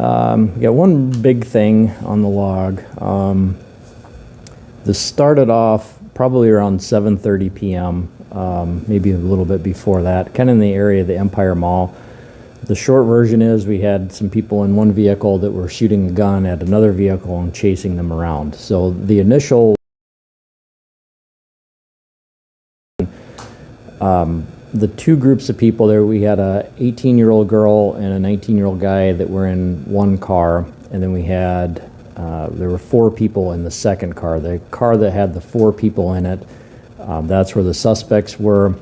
We got one big thing on the log. This started off probably around 7:30 p.m., maybe a little bit before that, kind of in the area of the Empire Mall. The short version is we had some people in one vehicle that were shooting a gun at another vehicle and chasing them around. So the initial the two groups of people there, we had a 18-year-old girl and a 19-year-old guy that were in one car, and then we had there were four people in the second car. The car that had the four people in it, that's where the suspects were.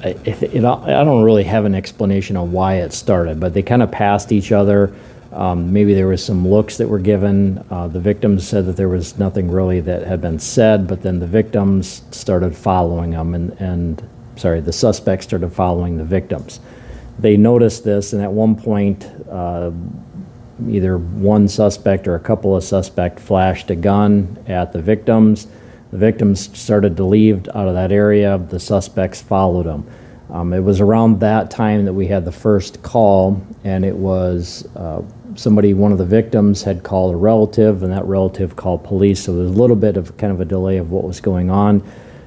I don't really have an explanation on why it started, but they kind of passed each other. Maybe there was some looks that were given. The victims said that there was nothing really that had been said, but then the victims started following them, the suspects started following the victims. They noticed this, and at one point, either one suspect or a couple of suspects flashed a gun at the victims. The victims started to leave out of that area. The suspects followed them. It was around that time that we had the first call, and it was one of the victims had called a relative, and that relative called police. So there was a little bit of kind of a delay of what was going on.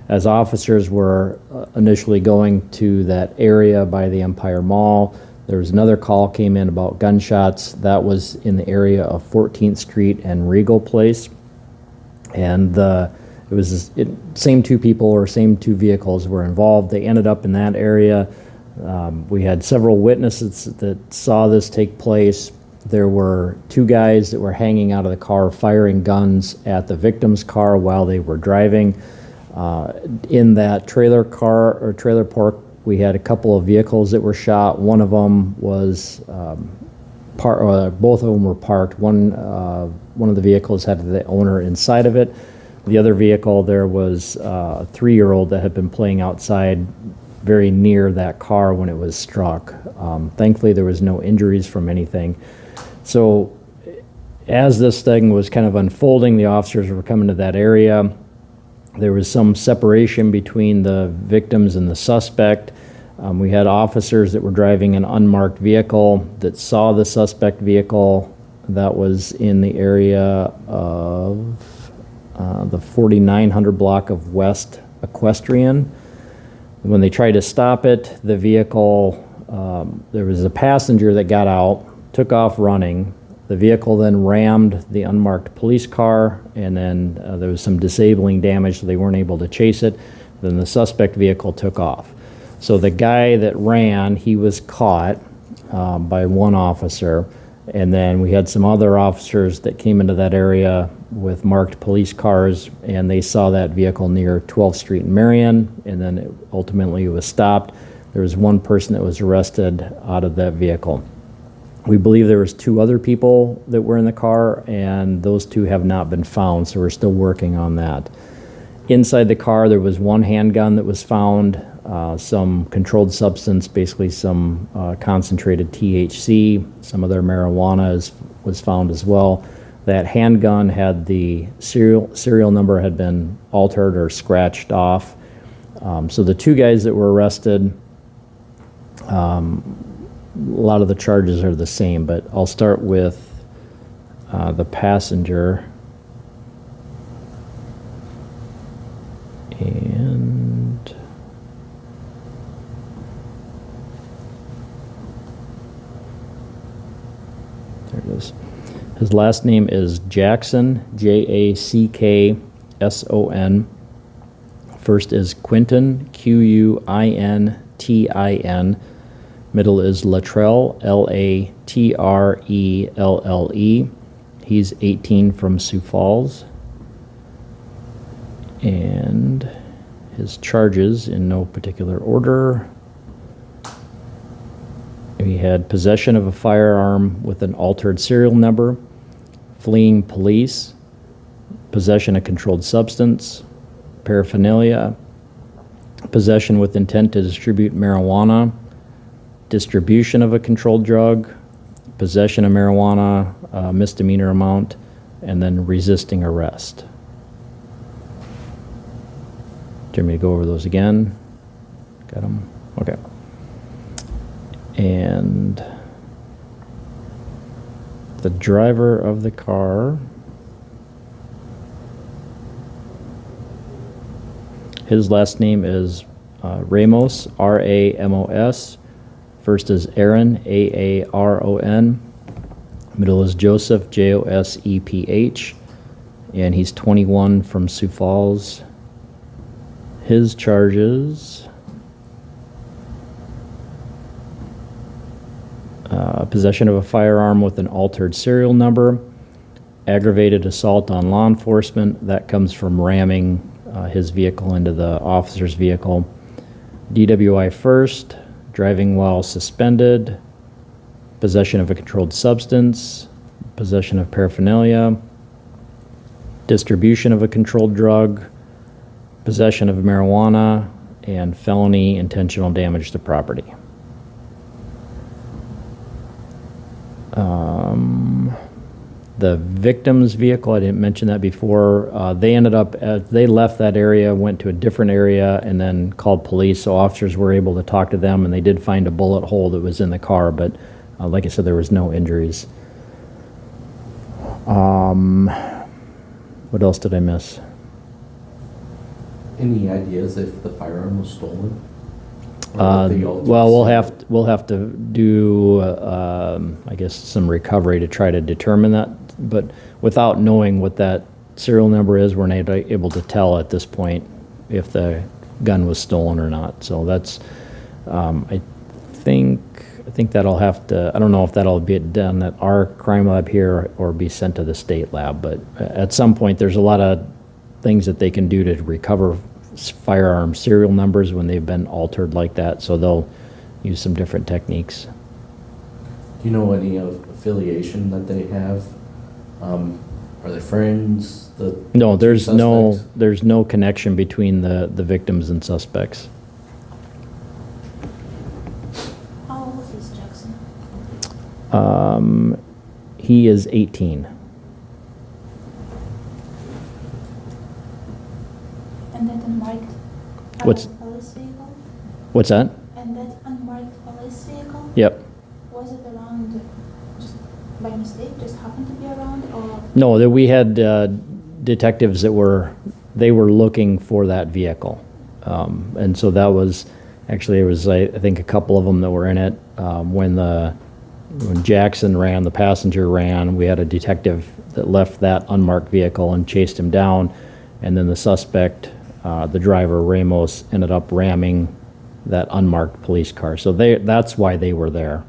As officers were initially going to that area by the Empire Mall, there was another call came in about gunshots. That was in the area of 14th Street and Regal Place. And it was same two people or same two vehicles were involved. They ended up in that area. We had several witnesses that saw this take place. There were two guys that were hanging out of the car firing guns at the victim's car while they were driving. In that trailer park, we had a couple of vehicles that were shot. One of them was both of them were parked. One of the vehicles had the owner inside of it. The other vehicle, there was a 3-year-old that had been playing outside very near that car when it was struck. Thankfully, there was no injuries from anything. So as this thing was kind of unfolding, the officers were coming to that area. There was some separation between the victims and the suspect. We had officers that were driving an unmarked vehicle that saw the suspect vehicle that was in the area of the 4900 block of West Equestrian. When they tried to stop it, the vehicle, there was a passenger that got out, took off running. The vehicle then rammed the unmarked police car, and then there was some disabling damage, so they weren't able to chase it. Then the suspect vehicle took off. So the guy that ran, he was caught by one officer, and then we had some other officers that came into that area with marked police cars, and they saw that vehicle near 12th Street in Marion, and then ultimately it was stopped. There was one person that was arrested out of that vehicle. We believe there was two other people that were in the car, and those two have not been found, so we're still working on that. Inside the car, there was one handgun that was found, some controlled substance, basically some concentrated THC, some other marijuana was found as well. That handgun had the serial number had been altered or scratched off. So the two guys that were arrested, a lot of the charges are the same, but I'll start with the passenger. And there it is. His last name is Jackson, Jackson. First is Quinton, Quintin. Middle is Latrell, Latrelle. He's 18 from Sioux Falls. And his charges in no particular order. He had possession of a firearm with an altered serial number, fleeing police, possession of controlled substance, paraphernalia, possession with intent to distribute marijuana, distribution of a controlled drug, possession of marijuana, misdemeanor amount, and then resisting arrest. Do you want me to go over those again? Got them? Okay. And The driver of the car, his last name is Ramos, R-A-M-O-S. First is Aaron, A-A-R-O-N. Middle is Joseph, J-O-S-E-P-H. And he's 21 from Sioux Falls. His charges: possession of a firearm with an altered serial number, aggravated assault on law enforcement. That comes from ramming his vehicle into the officer's vehicle. DWI first, driving while suspended, possession of a controlled substance, possession of paraphernalia, distribution of a controlled drug, possession of marijuana, and felony intentional damage to property. The victim's vehicle, I didn't mention that before, they ended up, they left that area, went to a different area, and then called police, so officers were able to talk to them, and they did find a bullet hole that was in the car, but like I said, there was no injuries. What else did I miss? Any ideas if the firearm was stolen? Well, we'll have to do, I guess, some recovery to try to determine that. But without knowing what that serial number is, we're not able to tell at this point if the gun was stolen or not. So that's, I think that'll have to. I don't know if that'll be done at our crime lab here or be sent to the state lab. But at some point, there's a lot of things that they can do to recover firearm serial numbers when they've been altered like that, so they'll use some different techniques. Do you know any affiliation that they have? Are they friends? No, there's no connection between the victims and suspects. How old is Jackson? He is 18. And that unmarked What's- police vehicle? What's that? And that unmarked police vehicle? Yep. Was it around just by mistake, just happened to be around, or? No, that we had detectives that were looking for that vehicle, and so that was actually, there was I think a couple of them that were in it when Jackson ran, the passenger ran. We had a detective that left that unmarked vehicle and chased him down, and then the suspect, the driver Ramos, ended up ramming that unmarked police car. So that's why they were there.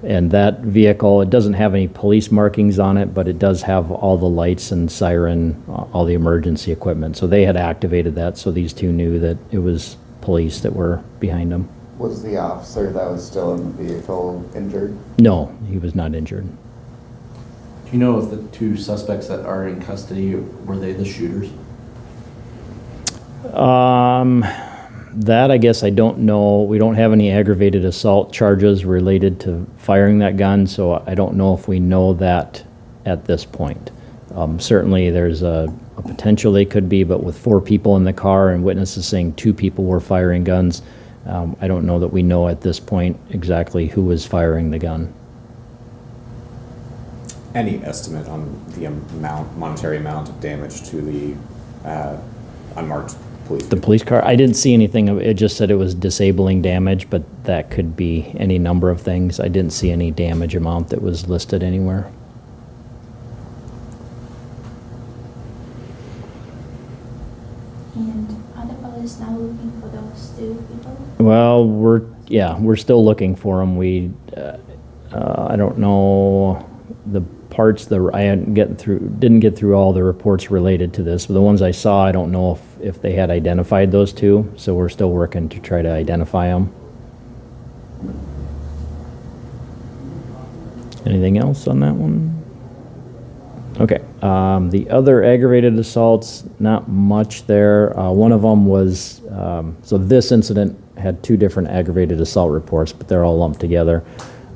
And that vehicle, it doesn't have any police markings on it, but it does have all the lights and siren, all the emergency equipment. So they had activated that, so these two knew that it was police that were behind them. Was the officer that was still in the vehicle injured? No, he was not injured. Do you know if the two suspects that are in custody, were they the shooters? That I guess I don't know. We don't have any aggravated assault charges related to firing that gun, so I don't know if we know that at this point. Certainly there's a potential they could be, but with 4 people in the car and witnesses saying 2 people were firing guns, I don't know that we know at this point exactly who was firing the gun. Any estimate on the monetary amount of damage to the unmarked police The vehicle? police car, I didn't see anything. It just said it was disabling damage, but that could be any number of things. I didn't see any damage amount that was listed anywhere. And are the police now looking for those 2 people? Well, we're still looking for them. I don't know the parts that I didn't get through all the reports related to this, but the ones I saw, I don't know if they had identified those 2, so we're still working to try to identify them. Anything else on that one? Okay, the other aggravated assaults, not much there. One of them was, so this incident had 2 different aggravated assault reports, but they're all lumped together.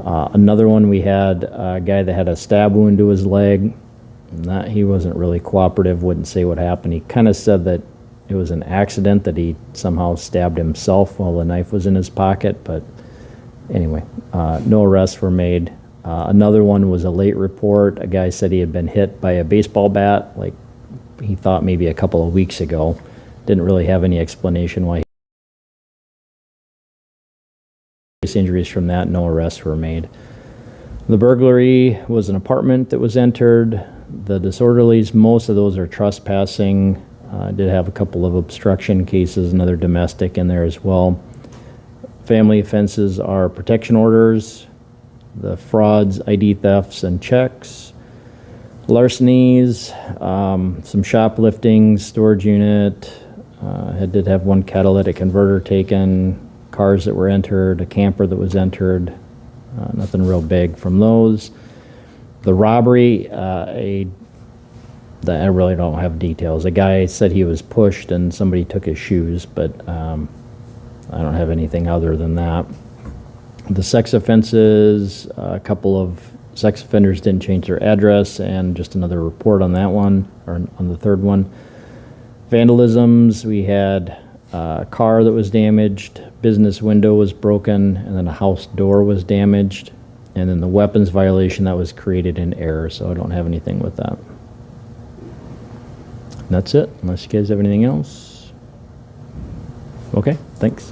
Another one, we had a guy that had a stab wound to his leg. He wasn't really cooperative, wouldn't say what happened. He kind of said that it was an accident, that he somehow stabbed himself while the knife was in his pocket, but anyway, no arrests were made. Another one was a late report. A guy said he had been hit by a baseball bat, like he thought maybe a couple of weeks ago. Didn't really have any explanation why. Injuries from that, no arrests were made. The burglary was an apartment that was entered. The disorderlies, most of those are trespassing. Did have a couple of obstruction cases, another domestic in there as well. Family offenses are protection orders, the frauds, ID thefts, and checks. Larcenies, some shoplifting, storage unit. Did have one catalytic converter taken, cars that were entered, a camper that was entered. Nothing real big from those. The robbery, I really don't have details. A guy said he was pushed and somebody took his shoes, but I don't have anything other than that. The sex offenses, a couple of sex offenders didn't change their address, and just another report on that one, or on the third one. Vandalisms, we had a car that was damaged, business window was broken, and then a house door was damaged. And then the weapons violation, that was created in error, so I don't have anything with that. And that's it, unless you guys have anything else. Okay, thanks.